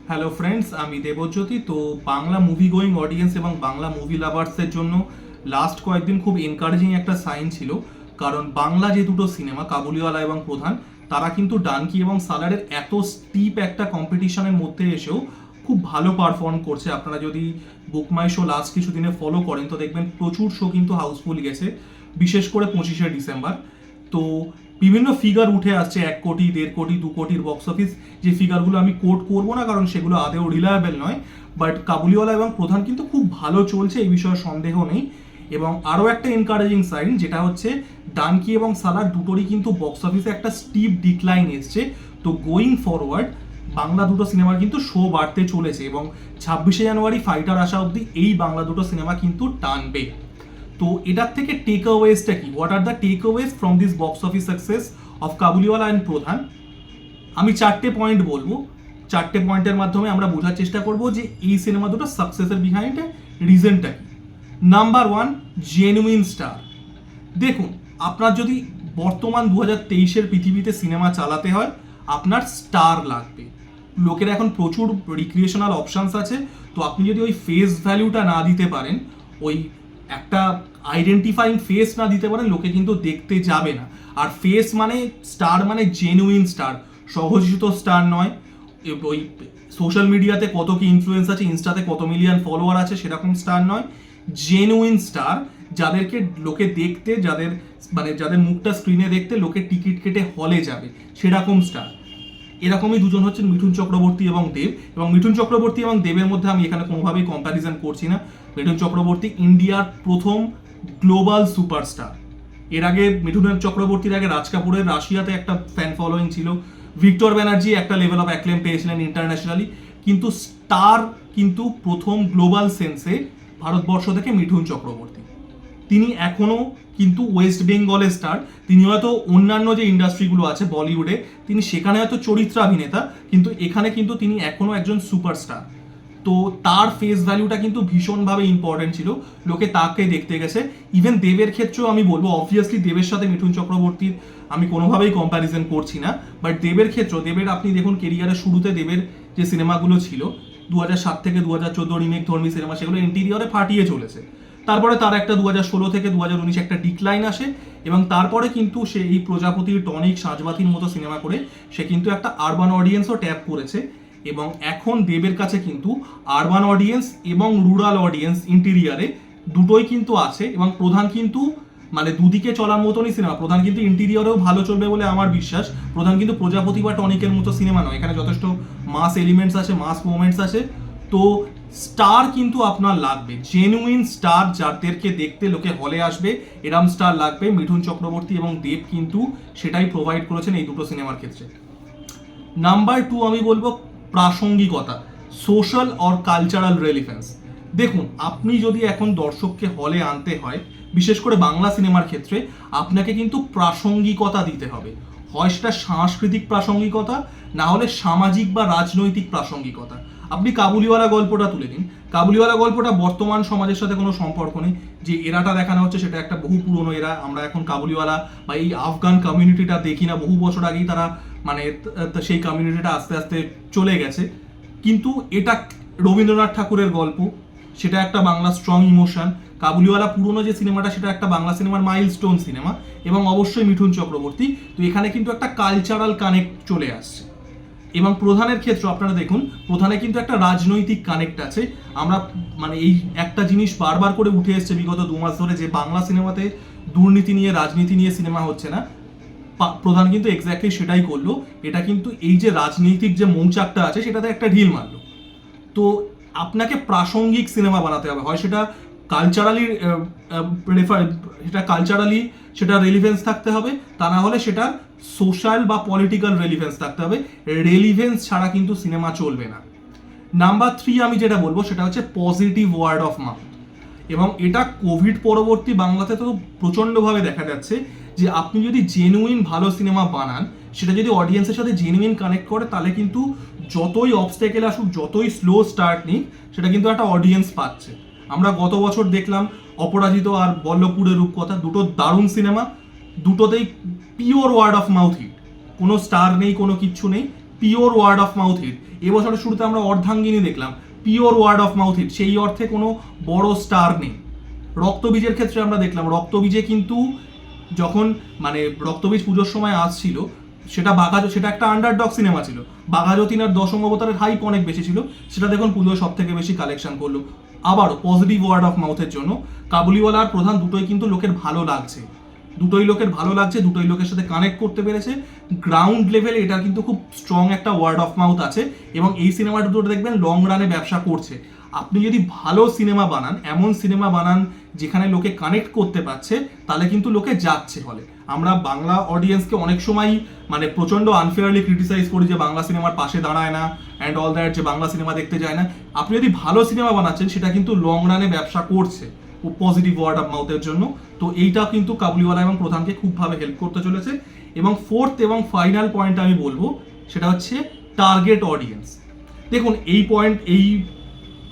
Hello friends, আমি দেবজ্যোতি। তো Bangla movie going audience এবং বাংলা মুভি লাভার্সের জন্য লাস্ট কয়েকদিন খুব এনকারেজিং একটা সাইন ছিল। কারণ বাংলা যে দুটো সিনেমা কাবুলিওয়ালা এবং প্রধান, তারা কিন্তু ডানকি এবং সালারের এত স্টিপ একটা কম্পিটিশনের মধ্যে এসেও খুব ভালো পারফর্ম করছে। আপনারা যদি বুক মাই শো লাস্ট কিছু দিনে ফলো করেন তো দেখবেন প্রচুর শো কিন্তু হাউসফুল গেছে, বিশেষ করে 25শে ডিসেম্বর। তো বিভিন্ন ফিগার উঠে আসছে, 1 কোটি, 1.5 কোটি, 2 কোটির বক্স অফিস। যে ফিগারগুলো আমি কোট করবো না কারণ সেগুলো আদেও রিলায়েবল নয়, বাট কাবুলিওয়ালা এবং প্রধান কিন্তু খুব ভালো চলছে, এই বিষয়ে সন্দেহ নেই। এবং আরও একটা এনকারেজিং সাইন যেটা হচ্ছে ডানকি এবং সালার দুটোরই কিন্তু বক্স অফিসে একটা স্টিপ ডিক্লাইন এসছে। তো গোয়িং ফরওয়ার্ড বাংলা দুটো সিনেমার কিন্তু শো বাড়তে চলেছে এবং 26শে জানুয়ারি ফাইটার আসা অবধি এই বাংলা দুটো সিনেমা কিন্তু টানবে। তো এটার থেকে টেক অ্যাওয়েজটা কি, what are the takeaways from this box office success of Kabuliwala and Pradhan? আমি 4টে পয়েন্ট বলবো। 4টে পয়েন্টের মাধ্যমে আমরা বোঝার চেষ্টা করব যে এই সিনেমা দুটো সাকসেসের বিহাইন্ড রিজনটা কি। Number 1, genuine star. দেখুন, আপনার যদি বর্তমান 2023-এর পৃথিবীতে সিনেমা চালাতে হয়, আপনার স্টার লাগবে। লোকের এখন প্রচুর রিক্রিয়েশনাল অপশানস আছে। তো আপনি যদি ওই ফেস ভ্যালুটা না দিতে পারেন, ওই একটা আইডেন্টিফাইং ফেস না দিতে পারেন, লোকে কিন্তু দেখতে যাবে না। আর ফেস মানে স্টার, মানে জেনুইন স্টার, সহজিত স্টার নয়। ওই সোশ্যাল মিডিয়াতে কত কি ইনফ্লুয়েন্স আছে, ইনস্টাতে কত মিলিয়ন ফলোয়ার আছে, সেরকম স্টার নয়। জেনুইন স্টার, যাদেরকে লোকে দেখতে, যাদের মুখটা স্ক্রিনে দেখতে লোকে টিকিট কেটে হলে যাবে, সেরকম স্টার। এরকমই দুজন হচ্ছেন মিঠুন চক্রবর্তী এবং দেব। এবং মিঠুন চক্রবর্তী এবং দেবের মধ্যে আমি এখানে কোনোভাবেই কম্প্যারিজন করছি না। মিঠুন চক্রবর্তী ইন্ডিয়ার প্রথম গ্লোবাল সুপারস্টার। এর আগে মিঠুন চক্রবর্তীর আগে রাজ কাপুরের রাশিয়াতে একটা ফ্যান ফলোয়িং ছিল। ভিক্টর ব্যানার্জি একটা লেভেল অফ অ্যাক্লেম পেয়েছিলেন ইন্টারন্যাশনালি, কিন্তু স্টার কিন্তু প্রথম গ্লোবাল সেন্সে ভারতবর্ষ থেকে মিঠুন চক্রবর্তী। তিনি এখনো কিন্তু ওয়েস্ট বেঙ্গলের স্টার। তিনি হয়তো অন্যান্য যে ইন্ডাস্ট্রিগুলো আছে বলিউডে, তিনি সেখানে হয়তো চরিত্রাভিনেতা, কিন্তু এখানে কিন্তু তিনি এখনো একজন সুপারস্টার। তো তার ফেস ভ্যালুটা কিন্তু ভীষণভাবে ইম্পর্টেন্ট ছিল, লোকে তাকে দেখতে গেছে। ইভেন দেবের ক্ষেত্রেও আমি বলবো, অবভিয়াসলি দেবের সাথে মিঠুন চক্রবর্তীর আমি কোনোভাবেই কম্প্যারিজন করছি না, বাট দেবের ক্ষেত্রেও, দেবের আপনি দেখুন কেরিয়ারের শুরুতে দেবের যে সিনেমাগুলো ছিল 2007 থেকে 2014 রিমেক ধর্মী সিনেমা, সেগুলো ইন্টিরিয়রে ফাটিয়ে চলেছে। তারপরে তার একটা 2016 থেকে 2019 একটা ডিক্লাইন আসে, এবং তারপরে কিন্তু সে এই প্রজাপতি, টনিক, সাঁঝবাতির মতো সিনেমা করে সে কিন্তু একটা আরবান অডিয়েন্সও ট্যাপ করেছে। এবং এখন দেবের কাছে কিন্তু আরবান অডিয়েন্স এবং রুরাল অডিয়েন্স ইন্টিরিয়ারে দুটোই কিন্তু আছে। এবং প্রধান কিন্তু মানে দুদিকে চলার মতনই সিনেমা। প্রধান কিন্তু ইন্টিরিয়রেও ভালো চলবে বলে আমার বিশ্বাস। প্রধান কিন্তু প্রজাপতি বা টনিকের মতো সিনেমা নয়, এখানে যথেষ্ট মাস এলিমেন্টস আছে, মাস মোমেন্টস আছে। তো স্টার কিন্তু আপনার লাগবে, জেনুইন স্টার, যাদেরকে দেখতে লোকে হলে আসবে, এরম স্টার লাগবে। মিঠুন চক্রবর্তী এবং দেব কিন্তু সেটাই প্রোভাইড করেছেন এই দুটো সিনেমার ক্ষেত্রে। নাম্বার 2 আমি বলবো প্রাসঙ্গিকতা, সোশ্যাল অর কালচারাল রেলিভেন্স। দেখুন, আপনি যদি এখন দর্শককে হলে আনতে হয়, বিশেষ করে বাংলা সিনেমার ক্ষেত্রে, আপনাকে কিন্তু প্রাসঙ্গিকতা দিতে হবে। হয় সেটা সাংস্কৃতিক প্রাসঙ্গিকতা, না হলে সামাজিক বা রাজনৈতিক প্রাসঙ্গিকতা। আপনি কাবুলিওয়ালা গল্পটা তুলে নিন। কাবুলিওয়ালা গল্পটা বর্তমান সমাজের সাথে কোনো সম্পর্ক নেই। যে এরাটা দেখানো হচ্ছে সেটা একটা বহু পুরনো এরা। আমরা এখন কাবুলিওয়ালা বা এই আফগান কমিউনিটিটা দেখি না, বহু বছর আগেই তারা মানে সেই কমিউনিটিটা আস্তে আস্তে চলে গেছে। কিন্তু এটা রবীন্দ্রনাথ ঠাকুরের গল্প, সেটা একটা বাংলা স্ট্রং ইমোশন। কাবুলিওয়ালা পুরনো যে সিনেমাটা, সেটা একটা বাংলা সিনেমার মাইলস্টোন সিনেমা, এবং অবশ্যই মিঠুন চক্রবর্তী। তো এখানে কিন্তু একটা কালচারাল কানেক্ট চলে আসছে। এবং প্রধানের ক্ষেত্রে আপনারা দেখুন, প্রধানে কিন্তু একটা রাজনৈতিক কানেক্ট আছে। আমরা মানে এই একটা জিনিস বারবার করে উঠে এসছে বিগত 2 মাস ধরে, যে বাংলা সিনেমাতে দুর্নীতি নিয়ে, রাজনীতি নিয়ে সিনেমা হচ্ছে না। প্রধান কিন্তু এক্স্যাক্টলি সেটাই করলো। এটা কিন্তু এই যে রাজনৈতিক যে মৌচাকটা আছে সেটাতে একটা ঢিল মারলো। তো আপনাকে প্রাসঙ্গিক সিনেমা বানাতে হবে, হয় সেটা কালচারালি সেটা রেলিভেন্স থাকতে হবে, তা না হলে সেটা সোশ্যাল বা পলিটিক্যাল রেলিভেন্স থাকতে হবে। রেলিভেন্স ছাড়া কিন্তু সিনেমা চলবে না। নাম্বার 3 আমি যেটা বলবো সেটা হচ্ছে পজিটিভ ওয়ার্ড অফ মাউথ। এবং এটা কোভিড পরবর্তী বাংলাতে তো প্রচণ্ডভাবে দেখা যাচ্ছে যে আপনি যদি জেনুইন ভালো সিনেমা বানান, সেটা যদি অডিয়েন্সের সাথে জেনুইন কানেক্ট করে, তাহলে কিন্তু যতই অবস্টেকেল আসুক, যতই স্লো স্টার্ট নিক, সেটা কিন্তু একটা অডিয়েন্স পাচ্ছে। আমরা গত বছর দেখলাম অপরাজিত আর বল্লভপুরের রূপকথা, দুটো দারুণ সিনেমা, দুটোতেই pure word of mouth hit, কোনো স্টার নেই, কোনো কিচ্ছু নেই, pure word of mouth hit. এবছরের শুরুতে আমরা অর্ধাঙ্গিনী দেখলাম, pure word of mouth hit, সেই অর্থে কোনো বড় স্টার নেই। রক্তবীজের ক্ষেত্রে আমরা দেখলাম, রক্তবীজে কিন্তু যখন মানে রক্তবীজ পুজোর সময় আসছিল, সেটা সেটা একটা আন্ডারডগ সিনেমা ছিল, বাঘাযতীন আর দশম অবতারের হাইপ অনেক বেশি ছিল, সেটা দেখুন পুজোয় সব থেকে বেশি কালেকশন করলো। আবারও পজিটিভ ওয়ার্ড অফ মাউথের জন্য কাবুলিওয়ালা আর প্রধান দুটোই কিন্তু লোকের ভালো লাগছে, দুটোই লোকের সাথে কানেক্ট করতে পেরেছে। গ্রাউন্ড লেভেলে এটা কিন্তু খুব স্ট্রং একটা ওয়ার্ড অফ মাউথ আছে, এবং এই সিনেমা দুটো দেখবেন লং রানে ব্যবসা করছে। আপনি যদি ভালো সিনেমা বানান, এমন সিনেমা বানান যেখানে লোকে কানেক্ট করতে পারছে, তাহলে কিন্তু লোকে যাচ্ছে হলে। আমরা বাংলা অডিয়েন্সকে অনেক সময় মানে প্রচন্ড আনফেয়ারলি ক্রিটিসাইজ করি যে বাংলা সিনেমার পাশে দাঁড়ায় না অ্যান্ড অল দ্যাট, যে বাংলা সিনেমা দেখতে যায় না। আপনি যদি ভালো সিনেমা বানাচ্ছেন, সেটা কিন্তু লং রানে ব্যবসা করছে পজিটিভ ওয়ার্ড অফ মাউথের জন্য। তো এইটা কিন্তু কাবুলিওয়ালা এবং প্রধানকে খুবভাবে হেল্প করতে চলেছে। এবং ফোর্থ এবং ফাইনাল পয়েন্ট আমি বলবো, সেটা হচ্ছে টার্গেট অডিয়েন্স। দেখুন এই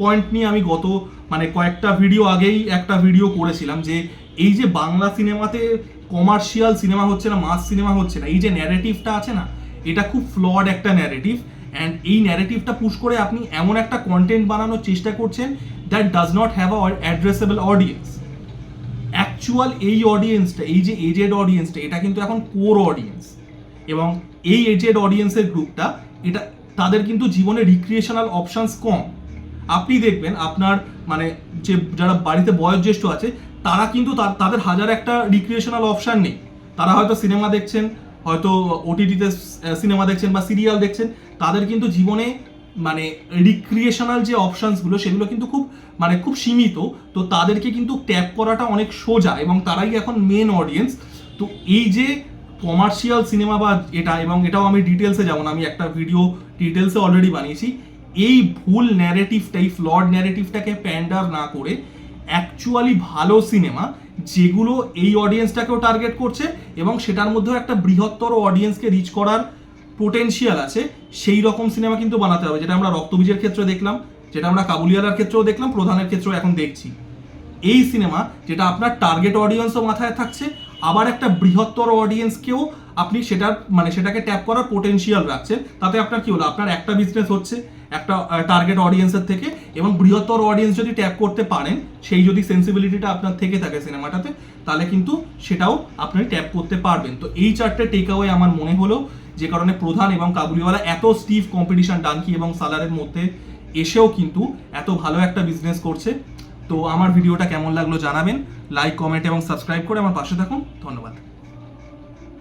পয়েন্ট নিয়ে আমি গত মানে কয়েকটা ভিডিও আগেই একটা ভিডিও করেছিলাম, যে এই যে বাংলা সিনেমাতে কমার্শিয়াল সিনেমা হচ্ছে না, মাস সিনেমা হচ্ছে না, এই যে ন্যারেটিভটা আছে না, এটা খুব ফ্লড একটা ন্যারেটিভ। অ্যান্ড এই ন্যারেটিভটা পুশ করে আপনি এমন একটা কন্টেন্ট বানানোর চেষ্টা করছেন that does not have a addressable audience. Actual এই অডিয়েন্সটা, এই যে এজেড অডিয়েন্সটা, এটা কিন্তু এখন কোর অডিয়েন্স, এবং এই এজেড অডিয়েন্সের গ্রুপটা, এটা তাদের কিন্তু জীবনে রিক্রিয়েশনাল অপশনস কম। আপনি দেখবেন আপনার মানে যে যারা বাড়িতে বয়োজ্যেষ্ঠ আছে, তারা কিন্তু তাদের হাজার একটা রিক্রিয়েশনাল অপশান নেই। তারা হয়তো সিনেমা দেখছেন, হয়তো ওটিটিতে সিনেমা দেখছেন বা সিরিয়াল দেখছেন, তাদের কিন্তু জীবনে মানে রিক্রিয়েশনাল যে অপশানসগুলো, সেগুলো কিন্তু খুব সীমিত। তো তাদেরকে কিন্তু ট্যাপ করাটা অনেক সোজা, এবং তারাই এখন মেন অডিয়েন্স। তো এই যে কমার্শিয়াল সিনেমা বা এটা, এবং এটাও আমি ডিটেলসে যাব না, আমি একটা ভিডিও ডিটেলসে অলরেডি বানিয়েছি, এই ভুল ন্যারেটিভটা, এই ফ্লড ন্যারেটিভটাকে প্যান্ডার না করে অ্যাকচুয়ালি ভালো সিনেমা যেগুলো এই অডিয়েন্সটাকেও টার্গেট করছে এবং সেটার মধ্যেও একটা বৃহত্তর অডিয়েন্সকে রিচ করার পোটেনশিয়াল আছে, সেই রকম সিনেমা কিন্তু বানাতে হবে। যেটা আমরা রক্তবীজের ক্ষেত্রে দেখলাম, যেটা আমরা কাবুলিওয়ালার ক্ষেত্রেও দেখলাম, প্রধানের ক্ষেত্রেও এখন দেখছি। এই সিনেমা যেটা আপনার টার্গেট অডিয়েন্সও মাথায় থাকছে, আবার একটা বৃহত্তর অডিয়েন্সকেও আপনি সেটাকে ট্যাপ করার পোটেনশিয়াল রাখছেন। তাতে আপনার কি হলো, আপনার একটা বিজনেস হচ্ছে একটা টার্গেট অডিয়েন্সের থেকে, এবং বৃহত্তর অডিয়েন্স যদি ট্যাপ করতে পারেন, সেই যদি সেন্সিবিলিটিটা আপনার থেকে থাকে সিনেমাটাতে, তাহলে কিন্তু সেটাও আপনি ট্যাপ করতে পারবেন। তো এই চারটে টেকঅ্যাওয়ে আমার মনে হলো, যে কারণে প্রধান এবং কাবুলিওয়ালা এত স্টিভ কম্পিটিশন ডানকি এবং সালারের মধ্যে এসেও কিন্তু এত ভালো একটা বিজনেস করছে। তো আমার ভিডিওটা কেমন লাগলো জানাবেন, লাইক, কমেন্ট এবং সাবস্ক্রাইব করে আমার পাশে থাকুন। ধন্যবাদ।